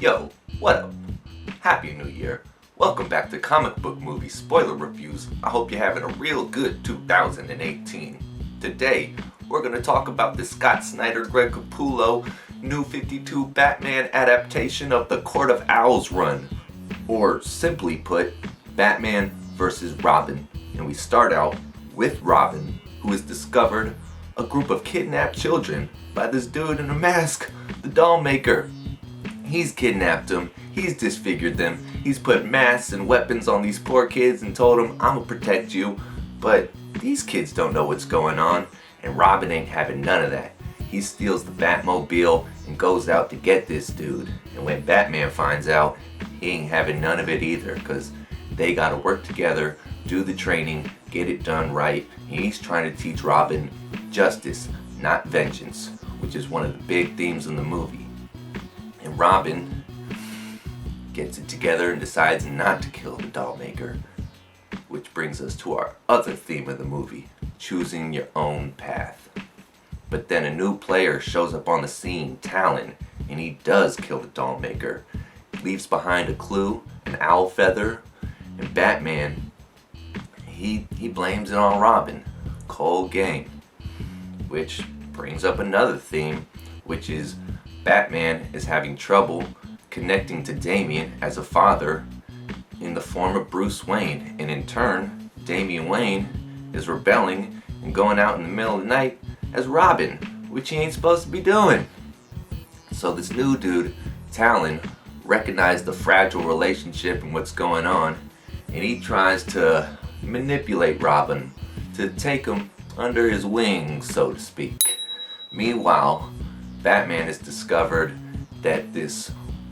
Yo, what up? Happy New Year. Welcome back to Comic Book Movie Spoiler Reviews. I hope you're having a real good 2018. Today, we're going to talk about the Snyder, Greg Capullo, New 52 Batman adaptation of the Court of Owls run. Or, simply put, Batman vs. Robin. And we start out with Robin, who has discovered a group of kidnapped children by this dude in a mask, the doll maker. He's kidnapped them, he's disfigured them, he's put masks and weapons on these poor kids and told them, I'm gonna protect you. But these kids don't know what's going on, and Robin ain't having none of that. He steals the Batmobile and goes out to get this dude. And when Batman finds out, he ain't having none of it either, because they gotta work together, do the training, get it done right. And he's trying to teach Robin justice, not vengeance, which is one of the big themes in the movie. And Robin gets it together and decides not to kill the doll maker, which brings us to our other theme of the movie, choosing your own path. But then a new player shows up on the scene, Talon, and he does kill the doll maker, leaves behind a clue, an owl feather, and Batman, he blames it on Robin. Cold game. Which brings up another theme, which is Batman is having trouble connecting to Damian as a father in the form of Bruce Wayne, and in turn, Damian Wayne is rebelling and going out in the middle of the night as Robin, which he ain't supposed to be doing. So this new dude, Talon, recognized the fragile relationship and what's going on, and he tries to manipulate Robin to take him under his wings, so to speak. Meanwhile, Batman has discovered that this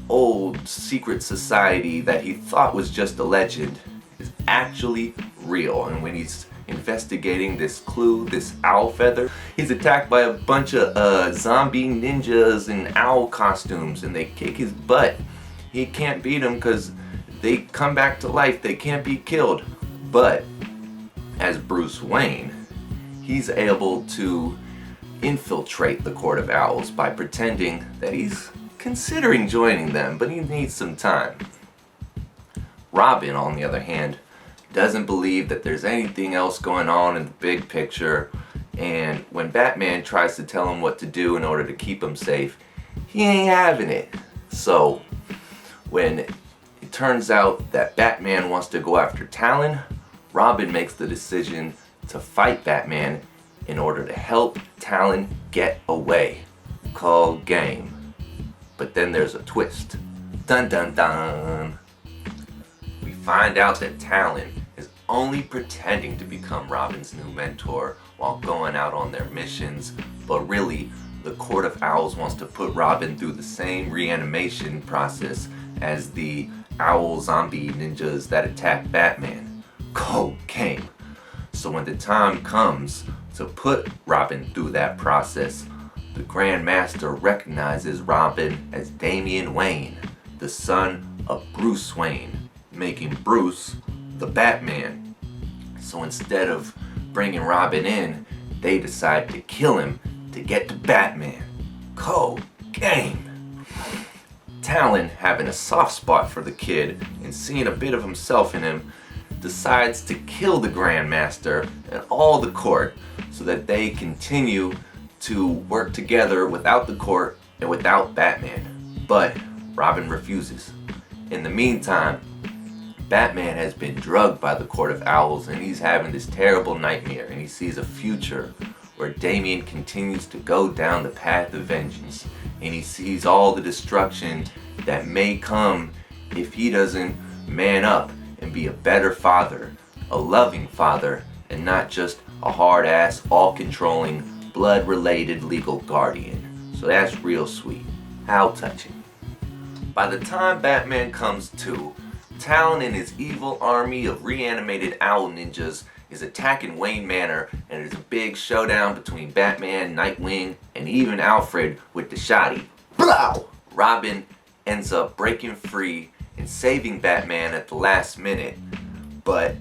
old secret society that he thought was just a legend is actually real. And when he's investigating this clue, this owl feather, he's attacked by a bunch of zombie ninjas in owl costumes, and they kick his butt. He can't beat them because they come back to life. They can't be killed. But as Bruce Wayne, he's able to infiltrate the Court of Owls by pretending that he's considering joining them, but he needs some time. Robin, on the other hand, doesn't believe that there's anything else going on in the big picture, and when Batman tries to tell him what to do in order to keep him safe, he ain't having it. So, when it turns out that Batman wants to go after Talon, Robin makes the decision to fight Batman in order to help Talon get away. Cold game. But then there's a twist. Dun dun dun. We find out that Talon is only pretending to become Robin's new mentor while going out on their missions, but really, the Court of Owls wants to put Robin through the same reanimation process as the owl zombie ninjas that attack Batman. Cold game. So when the time comes to put Robin through that process, the Grand Master recognizes Robin as Damian Wayne, the son of Bruce Wayne, making Bruce the Batman. So instead of bringing Robin in, they decide to kill him to get to Batman. Cold game. Talon, having a soft spot for the kid and seeing a bit of himself in him, decides to kill the Grand Master and all the court so that they continue to work together without the court and without Batman. But Robin refuses. In the meantime, Batman has been drugged by the Court of Owls, and he's having this terrible nightmare, and he sees a future where Damian continues to go down the path of vengeance, and he sees all the destruction that may come if he doesn't man up and be a better father, a loving father, and not just a hard-ass, all-controlling, blood-related legal guardian. So that's real sweet. How touching. By the time Batman comes to, Talon and his evil army of reanimated owl ninjas is attacking Wayne Manor, and there's a big showdown between Batman, Nightwing, and even Alfred with the shotty. Blow! Robin ends up breaking free and saving Batman at the last minute, but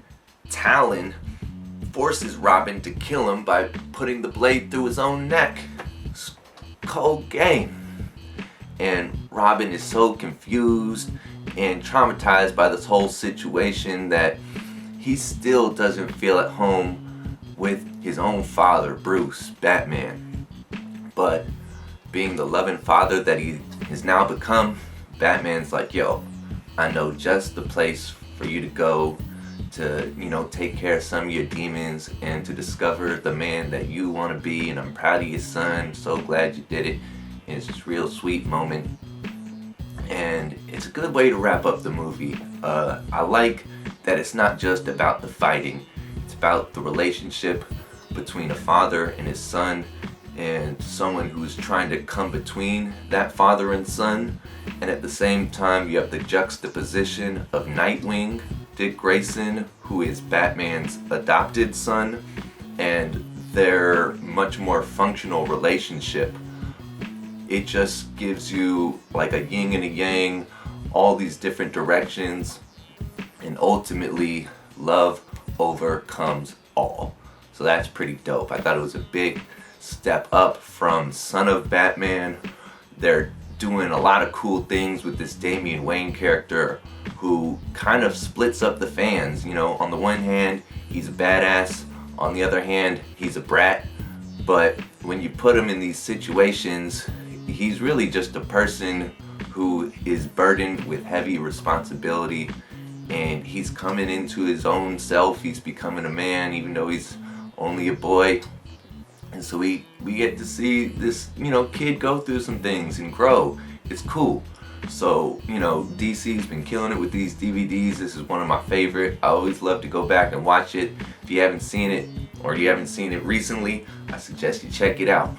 Talon forces Robin to kill him by putting the blade through his own neck. Cold game. and Robin is so confused and traumatized by this whole situation that he still doesn't feel at home with his own father, Bruce, Batman. But being the loving father that he has now become, Batman's like, yo, I know just the place for you to go to, take care of some of your demons and to discover the man that you want to be, and I'm proud of your son, so glad you did it. And it's just a real sweet moment, and it's a good way to wrap up the movie. I like that it's not just about the fighting, it's about the relationship between a father and his son, and someone who's trying to come between that father and son. And at the same time, you have the juxtaposition of Nightwing, Dick Grayson, who is Batman's adopted son, and their much more functional relationship. It just gives you like a yin and a yang, all these different directions, and ultimately love overcomes all. So that's pretty dope. I thought it was a big step up from Son of Batman. They're doing a lot of cool things with this Damian Wayne character who kind of splits up the fans. On the one hand, he's a badass. On the other hand, he's a brat. But when you put him in these situations, he's really just a person who is burdened with heavy responsibility, and he's coming into his own self. He's becoming a man, even though he's only a boy. And so we get to see this, kid go through some things and grow. It's cool. So, DC's been killing it with these DVDs. This is one of my favorite. I always love to go back and watch it. If you haven't seen it, or you haven't seen it recently, I suggest you check it out.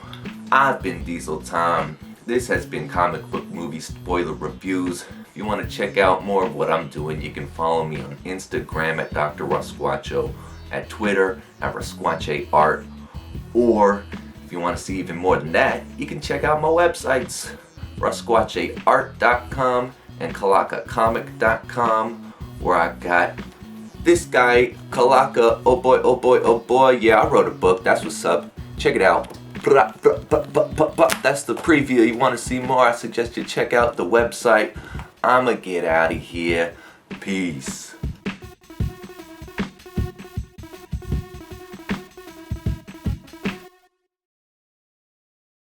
I've been Diesel Tom. This has been Comic Book Movie Spoiler Reviews. If you want to check out more of what I'm doing, you can follow me on Instagram at dr.rasqacho, at Twitter at RASQACHE ART, or if you want to see even more than that, you can check out my websites, RASQACHEArt.com and KalakaComic.com, where I got this guy, Kalaka. Oh boy, oh boy, oh boy. Yeah, I wrote a book. That's what's up. Check it out. That's the preview. You want to see more? I suggest you check out the website. I'ma get out of here. Peace.